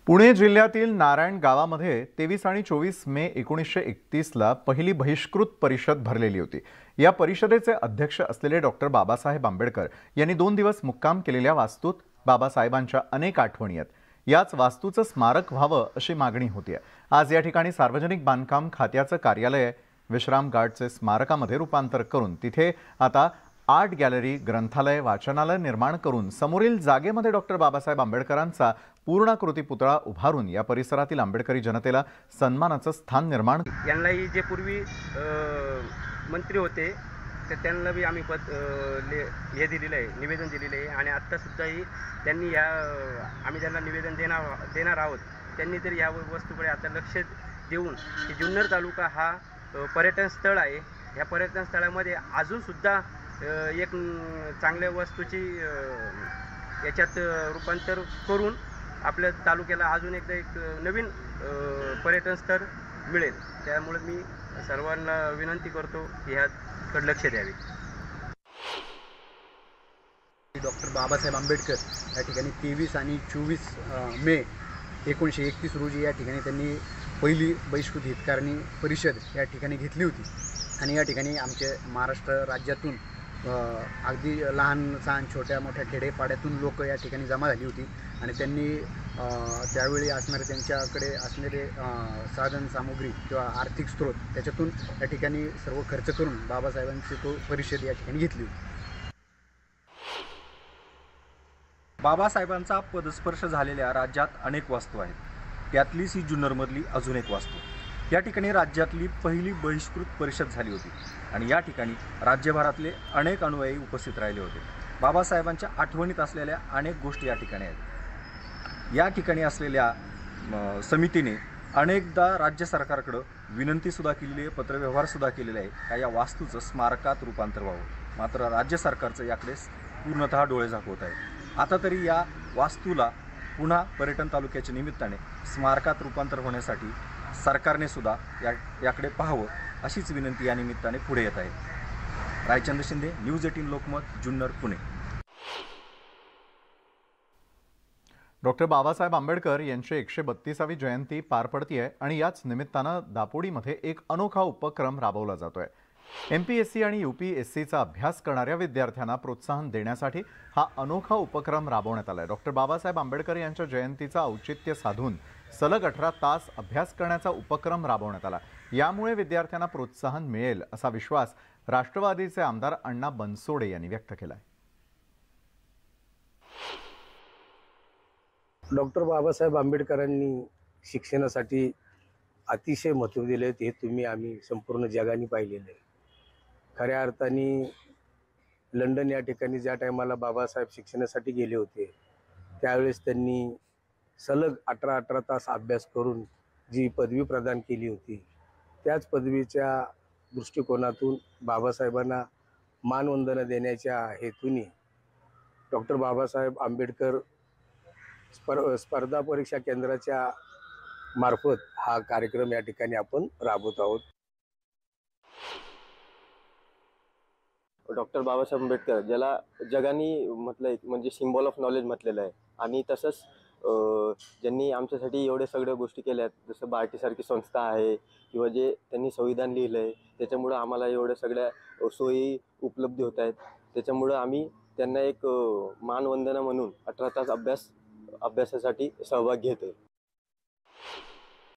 पुणे जिल्ह्यातील नारायण गावामध्ये 23 आणि 24 मे 1931ला पहिली बहिष्कृत परिषद भरलेली होती। या परिषदेचे अध्यक्ष असलेले डॉक्टर बाबासाहेब आंबेडकर यांनी 2 दिवस मुक्काम केलेल्या वास्तूत बाबासाहेबांच्या अनेक आठवणी आहेत। याच वास्तूचं स्मारक व्हावं अशी मागणी होती। आज या ठिकाणी सार्वजनिक बांधकाम खात्याचं कार्यालय विश्राम घाटचे स्मारकामध्ये रूपांतर करून तिथे आता आर्ट गॅलरी, ग्रंथालय, वाचनालय निर्माण करून समोरील जागेमध्ये डॉक्टर बाबासाहेब आंबेडकरांचा पूर्णाकृती पुतळा उभारून या परिसरातील आंबेडकरी जनतेला सन्मानाचं स्थान निर्माण यांनाही जे पूर्वी मंत्री होते तर त्यांना बी आम्ही हे दिलेलं आहे, निवेदन दिलेलं आहे। आणि आत्तासुद्धाही त्यांनी आम्ही त्यांना निवेदन देणार आहोत। त्यांनी तर या वस्तूकडे आता लक्ष देऊन की जुन्नर तालुका हा पर्यटन स्थळ आहे। या पर्यटन स्थळामध्ये अजूनसुद्धा एक चांगल्या वस्तूची याच्यात रूपांतर करून आपल्या तालुक्याला अजून एकदा एक नवीन पर्यटन स्थळ मिळेल। त्यामुळे मी सर्वांना विनंती करतो की ह्याकडे लक्ष द्यावे। डॉक्टर बाबासाहेब आंबेडकर या ठिकाणी 23 आणि 24 मे 1931 रोजी या ठिकाणी त्यांनी पहिली बहिष्कृत हितकारणी परिषद या ठिकाणी घेतली होती। आणि या ठिकाणी आमचे महाराष्ट्र राज्यातून अगदी लहान छोट्या मोठ्या खेडेपाड्यातून लोक या ठिकाणी जमा झाली होती। आणि त्यांनी त्यावेळी त्यांच्याकडे असणारे साधन सामुग्री किंवा आर्थिक स्रोत त्याच्यातून या ठिकाणी सर्व खर्च करून बाबासाहेबांची तो परिषद या ठिकाणी घेतली होती। बाबासाहेबांचा पदस्पर्श झालेल्या राज्यात अनेक वास्तू आहेत, त्यातलीच ही जुन्नरमधली अजून एक वास्तू। या ठिकाणी राज्यातली पहिली बहिष्कृत परिषद झाली होती आणि या ठिकाणी राज्यभरातले अनेक अनुयायी उपस्थित राहिले होते। बाबासाहेबांच्या आठवणीत असलेल्या अनेक गोष्टी या ठिकाणी आहेत। या ठिकाणी असलेल्या समितीने अनेकदा राज्य सरकारकडे विनंतीसुद्धा केलेली आहे, पत्रव्यवहारसुद्धा केलेला आहे का या वास्तूचं स्मारकात रूपांतर व्हावं। मात्र राज्य सरकारचं याकडे पूर्णतः डोळे झाकवत आहे। आता तरी या वास्तूला पुन्हा पर्यटन तालुक्याच्या निमित्ताने स्मारकात रूपांतर होण्यासाठी सरकारने सुद्धा याकडे पाहावं अशीच विनंती या निमित्ताने पुढे येत आहे। रायचंद्र शिंदे, न्यूज 18 लोकमत, जुन्नर, पुणे। डॉक्टर बाबासाहेब आंबेडकर यांची 132वी जयंती पार पडतीये आणि याच निमित्तानं दापोडीमध्ये एक अनोखा उपक्रम राबवला जातोय। MPSC आणि UPSCचा अभ्यास करणाऱ्या विद्यार्थ्यांना प्रोत्साहन देण्यासाठी हा अनोखा उपक्रम राबवण्यात आलाय। डॉक्टर बाबासाहेब आंबेडकर यांच्या जयंतीचा औचित्य साधून सलग 18 तास अभ्यास करण्याचा उपक्रम राबवण्यात आला। यामुळे विद्यार्थ्यांना प्रोत्साहन मिळेल असा विश्वास राष्ट्रवादीचे आमदार अण्णा बनसोडे यांनी व्यक्त केलाय। डॉक्टर बाबासाहेब आंबेडकरांनी शिक्षणासाठी अतिशय महत्त्व दिले हे आम्ही संपूर्ण जगाने पाहिलेलं आहे। खऱ्या अर्थाने लंडन या ठिकाणी ज्या टायमाला बाबासाहेब शिक्षणासाठी गेले होते त्यावेळेस त्यांनी सलग 18 तास अभ्यास करून जी पदवी प्रदान केली होती त्याच पदवीच्या दृष्टिकोनातून बाबासाहेबांना मानवंदना देण्याच्या हेतूने डॉक्टर बाबासाहेब आंबेडकर स्पर्धा परीक्षा केंद्राच्या मार्फत हा कार्यक्रम या ठिकाणी आपण राबवत आहोत। डॉक्टर बाबासाहेब आंबेडकर ज्याला जगाने म्हटलंय म्हणजे सिम्बॉल ऑफ नॉलेज म्हटलेलं आहे। आणि तसंच ज्यांनी आमच्यासाठी एवढे सगळ्या गोष्टी केल्या आहेत, जसं बार्टीसारखी संस्था आहे किंवा जे त्यांनी संविधान लिहिलं आहे त्याच्यामुळं आम्हाला एवढ्या सगळ्या सोयी उपलब्ध होत आहेत। त्याच्यामुळं आम्ही त्यांना एक मानवंदना म्हणून 18 तास अभ्यासासाठी सहभाग घेतोय।